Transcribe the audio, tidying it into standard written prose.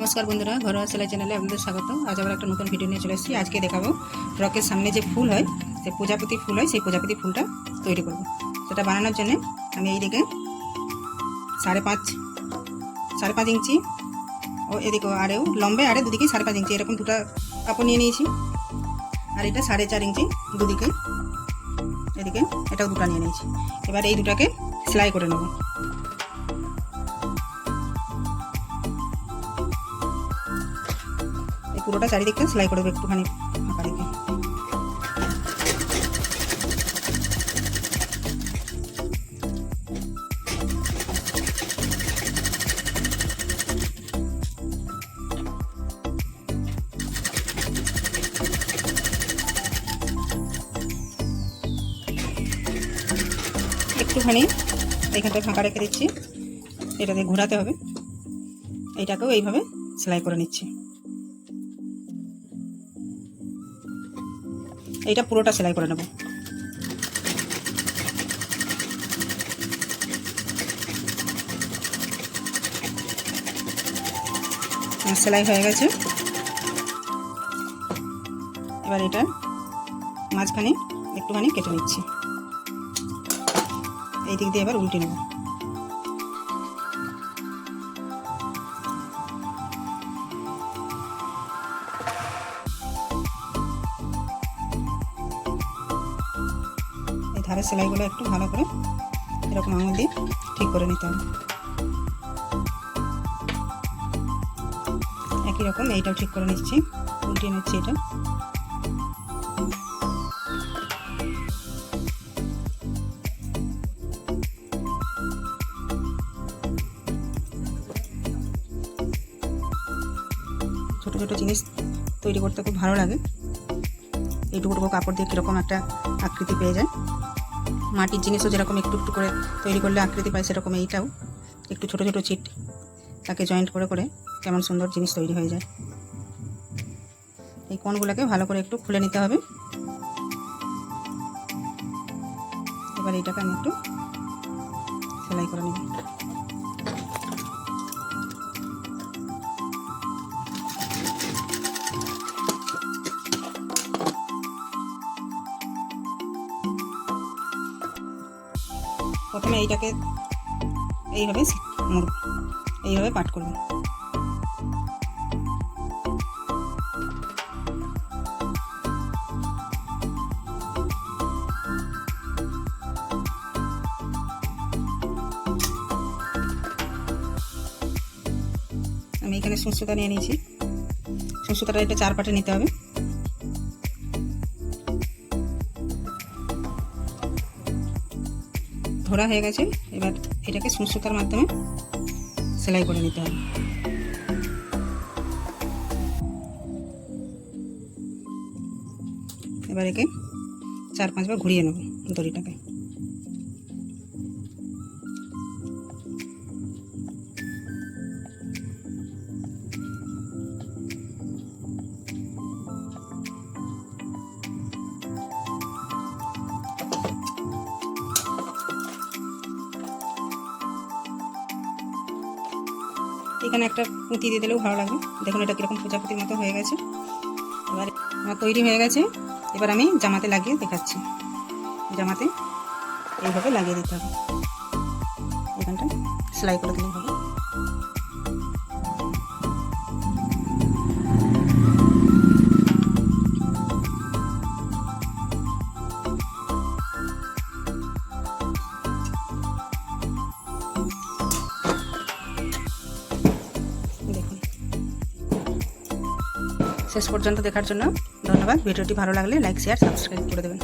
नमस्कार बंधुरा घरोया सेलाई चैनले आपनादेर स्वागत। आज आबार एक नतून भिडियो निये चले एसेछि। आज के देखाबो फ्रकेर सामने जे फुल हय से प्रजापति फुल हय सेई प्रजापति फुलटा तैरि करब। सेटा बानानोर जन्य आमि एइदिके 5.5 इंची ओ एदिके आरेও लम्बे आरे दुदिके 5.5 इंची एरकम दुटा कापड़ निये निয়েছি। আর এটা 4.5 इंची দুদিকে এদিকে এটাও দুটো নিয়ে নিয়েছি। এবার এই দুটাকে সেলাই করে নেব। এই পুরোটা চারিদিকটা সেলাই করে দেব একটুখানি ফাঁকা রেখে। একটুখানি এইখানটা ফাঁকা রেখে দিচ্ছি, এটা দিয়ে ঘোরাতে হবে। এইটাকেও এইভাবে সেলাই করে নিচ্ছি। এইটা পুরোটা সেলাই করে নেব। সেলাই হয়ে গেছে। এবার এটা মাঝখানে একটুখানি কেটে নিচ্ছি। এই দিক দিয়ে এবার উল্টে নেব। এই ধারের সেলাইগুলো একটু ভালো করে এরকম আঙুল দিয়ে ঠিক করে নিতে হবে। একই রকম এইটাও ঠিক করে নিচ্ছি, উল্টে নিচ্ছি। এটা ছোটো ছোটো জিনিস তৈরি করতে খুব ভালো লাগে। এইটুকু কাপড় দিয়ে কীরকম একটা আকৃতি পেয়ে যায়। মাটির জিনিসও যেরকম একটু একটু করে তৈরি করলে আকৃতি পায়, সেরকম এইটাও একটু ছোটো ছোটো চিট তাকে জয়েন্ট করে করে কেমন সুন্দর জিনিস তৈরি হয়ে যায়। এই কোণগুলোকে ভালো করে একটু খুলে নিতে হবে। এবার এইটাকে আমি একটু সেলাই করে নিব। প্রথমে এইটাকে এইভাবে পাট করব। আমি এখানে সুতা নিয়ে নিয়েছি। সুতাটা এটা 4 পাটে নিতে হবে। ধরা হয়ে গেছে। এবার এটাকে সুতার মাধ্যমে সেলাই করে নিতে হবে। এবার একে 4-5 বার ঘুরিয়ে নেব দড়িটাকে। এখানে একটা পুঁতি দিয়ে দিলেও ভালো লাগবে। দেখুন এটা কীরকম প্রজাপতির মতো হয়ে গেছে। এবার আমার তৈরি হয়ে গেছে। এবার আমি জামাতে লাগিয়ে দেখাচ্ছি। জামাতে এইভাবে লাগিয়ে দিতে হবে। এখানটা সেলাই করে দিলেই হবে। শেষ পর্যন্ত দেখার জন্য ধন্যবাদ। ভিডিওটি ভালো লাগলে লাইক, শেয়ার, সাবস্ক্রাইব করে দেবেন।